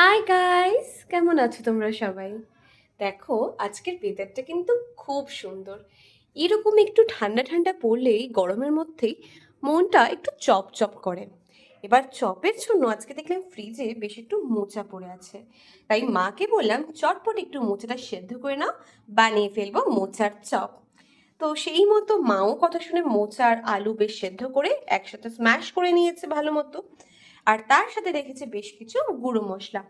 Hi guys, কেমন আছো তোমরা সবাই? দেখো, আজকের ওয়েদারটা কিন্তু খুব সুন্দর। এরকম একটু ঠান্ডা ঠান্ডা পড়লেই গরমের মধ্যেই মনটা একটু চপ করে। এবার চপের জন্য আজকে দেখলাম ফ্রিজে বেশ একটু মোচা পড়ে আছে। তাই মাকে বললাম চটপট একটু মোচাটা সেদ্ধ করে নাও, বানিয়ে ফেলবো মোচার চপ। তো সেই মতো মাও কথা শুনে মোচা আর আলু বেশ সেদ্ধ করে একসাথে স্ম্যাশ করে নিয়েছে ভালো মতো। আর তার সাথে রেখেছে বেশ কিছু গুঁড়ো মশলা,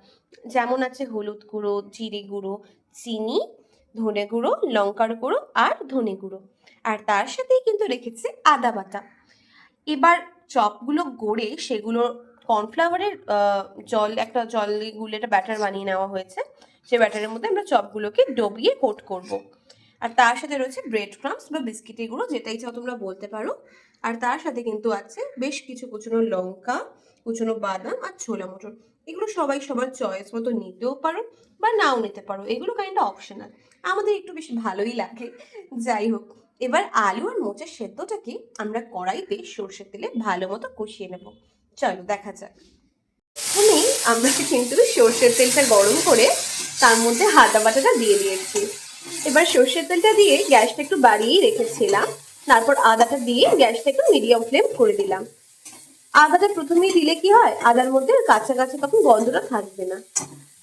যেমন আছে হলুদ গুঁড়ো, জিরে গুঁড়ো, চিনি, ধনে গুঁড়ো, লঙ্কার গুঁড়ো আর ধনে গুঁড়ো। আর তার সাথেই কিন্তু রেখেছে আদা বাটা। এবার চপগুলো গড়ে সেগুলো কর্নফ্লাওয়ারের একটা জলে গুলে একটা ব্যাটার বানিয়ে নেওয়া হয়েছে। সেই ব্যাটারের মধ্যে আমরা চপগুলোকে ডুবিয়ে কোট করব। আর তার সাথে রয়েছে ব্রেড ক্রাম্পস বা বিস্কিটের গুঁড়ো, যেটাই চাও তোমরা বলতে পারো। আর তার সাথে কিন্তু আছে বেশ কিছু কুচনো লঙ্কা, কুচনো বাদাম আর ছোলা মটর। এগুলো সবাই সবার চয়েস মতো নিতেও পারো বা নাও নিতে পারো, এগুলো কাইন্ডটা অপশনাল। আমাদের একটু বেশ ভালোই লাগে। যাই হোক, এবার আলু আর মোচার সেদ্ধটাকে আমরা কড়াইতে সর্ষের তেলে ভালো মতো কষিয়ে নেব। চলো দেখা যাক। প্রথমেই আমরা কিন্তু সর্ষের তেলটা গরম করে তার মধ্যে আদা বাটাটা দিয়ে দিয়েছি। এবার সর্ষের তেলটা দিয়ে গ্যাসটা একটু বাড়িয়েই রেখেছিলাম। তারপর আদাটা দিয়ে গ্যাসটা একটু মিডিয়াম ফ্লেম করে দিলাম। আদাটা প্রথমেই দিলে কি হয়, আদার মধ্যে কাঁচা কাঁচা তখন গন্ধটা থাকবে না।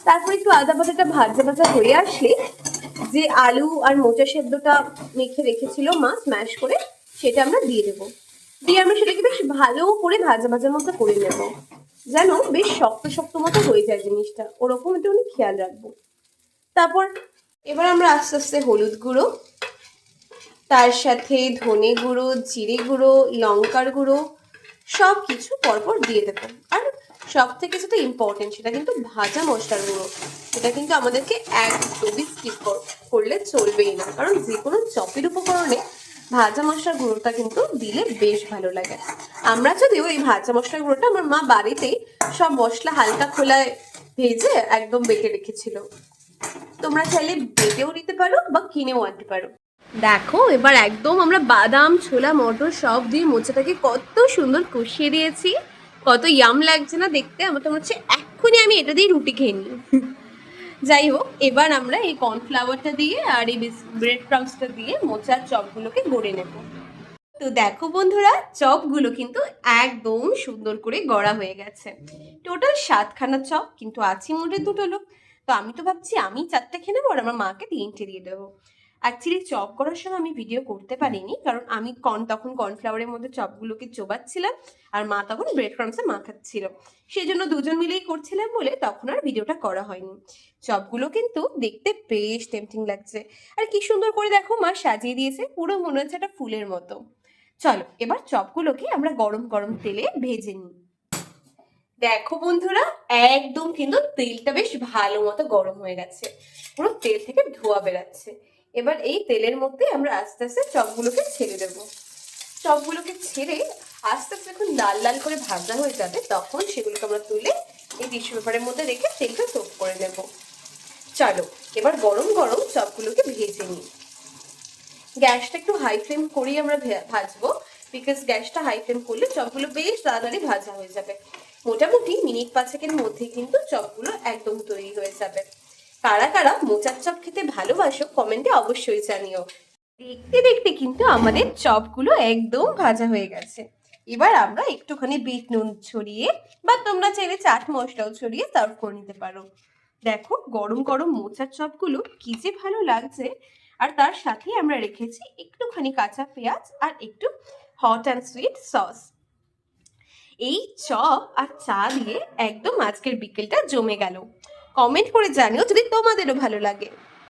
তারপর একটু আদা বাটাটা ভাজা ভাজা হয়ে আসলে যে আলু আর মোচা সেদ্ধটা মেখে রেখেছিল মা স্ম্যাশ করে, সেটা আমরা দিয়ে দেবো। দিয়ে আমরা সেটাকে বেশ ভালো করে ভাজা ভাজার মতো করে নেব, যেন বেশ শক্ত শক্ত মতো হয়ে যায় জিনিসটা, ওরকম একটু খেয়াল রাখবো। তারপর এবার আমরা আস্তে আস্তে হলুদ গুঁড়ো, তার সাথে ধনে গুঁড়ো, জিরে গুঁড়ো, লঙ্কার গুঁড়ো সব কিছু পরপর দিয়ে দেবো। আর সব থেকে যেটা ইম্পর্টেন্ট সেটা কিন্তু ভাজা মশলার গুঁড়ো। সেটা কিন্তু আমাদেরকে একদমই স্কিপ করলে চলবেই না, কারণ যে কোনো চপের উপকরণে ভাজা মশলার গুঁড়োটা কিন্তু দিলে বেশ ভালো লাগে। আমরা যদিও এই ভাজা মশলার গুঁড়োটা আমার মা বাড়িতেই সব মশলা হালকা খোলায় ভেজে একদম বেটে রেখেছিল। তোমরা চাইলে বেটেও নিতে পারো বা কিনেও আনতে পারো। দেখো, এবার একদম আমরা বাদাম, ছোলা, মটর সব দিয়ে মোচাটাকে কত সুন্দর কষিয়ে দিয়েছি। কত ইয়াম লাগছে না দেখতে, আমার তো মনে হচ্ছে এক্ষুনি আমি এটা দিয়ে রুটি খেয়ে নিই। যাই হোক, এবার আমরা এই কর্নফ্লাওয়ারটা দিয়ে আর এই ব্রেড ক্রাম্বসটা দিয়ে মোচার চপগুলোকে গড়ে নেব। তো দেখো বন্ধুরা, চপগুলো কিন্তু একদম সুন্দর করে গড়া হয়ে গেছে। টোটাল 7খানা চপ, কিন্তু আছি মোটে 2টো লোক। তো আমি তো ভাবছি আমি 4টে খেয়ে নেবো আর আমার মাকে 3টে দিয়ে দেবো। অ্যাকচুয়ালি চপ করার সময় আমি ভিডিও করতে পারিনি, কারণ আমি তখন কর্নফ্লাওয়ারের মধ্যে চপগুলোকে চোবাচ্ছিলাম আর মা তখন ব্রেড ক্রাম্বসে মাখাচ্ছিল। সেই জন্য দুজন মিলেই করছিলাম বলে তখন আর ভিডিওটা করা হয়নি। চপগুলো কিন্তু দেখতে বেশ টেম্পটিং লাগছে। আর কি সুন্দর করে দেখো মা সাজিয়ে দিয়েছে, পুরো মনে হচ্ছে একটা ফুলের মতো। চলো এবার চপগুলোকে আমরা গরম গরম তেলে ভেজে নিই। দেখো বন্ধুরা, একদম কিন্তু তেলটা বেশ ভালো মতো গরম হয়ে গেছে, পুরো তেল থেকে ধোঁয়া বেরাচ্ছে। এবার এই তেলের মধ্যে আমরা আস্তে আস্তে চপগুলোকে ছেড়ে দেবো। চপগুলোকে ছেড়ে আস্তে আস্তে যখন লাল লাল করে ভাজা হয়ে যাবে, তখন সেগুলোকে আমরা তুলে এই টিস্যু পেপারের মধ্যে রেখে তেলটা সোক করে নেব। চলো এবার গরম গরম চপগুলোকে ভেজে নিই। গ্যাসটা একটু হাই ফ্লেম করেই আমরা ভাজবো, বিকজ গ্যাসটা হাই ফ্লেম করলে চপগুলো বেশ তাড়াতাড়ি ভাজা হয়ে যাবে। মোটামুটি মিনিট 5-এর মধ্যে কিন্তু চপগুলো একদম তৈরি হয়ে যাবে। কারা কারা মোচার চপ খেতে ভালোবাসো কমেন্টে অবশ্যই জানিও। দেখতে দেখতে কিন্তু আমাদের চপগুলো একদম ভাজা হয়ে গেছে। এবার আমরা একটুখানি বিট নুন ছড়িয়ে বা তোমরা চাইলে চাট মশলাও ছড়িয়ে সার্ভ করে নিতে পারো। দেখো গরম গরম মোচার চপগুলো কি যে ভালো লাগছে। আর তার সাথে আমরা রেখেছি একটুখানি কাঁচা পেঁয়াজ আর একটু হট অ্যান্ড সুইট সস। এই চপ আর চা দিয়ে একদম আজকের বিকেলটা জমে গেল। কমেন্ট করে জানিও যদি তোমাদেরও ভালো লাগে।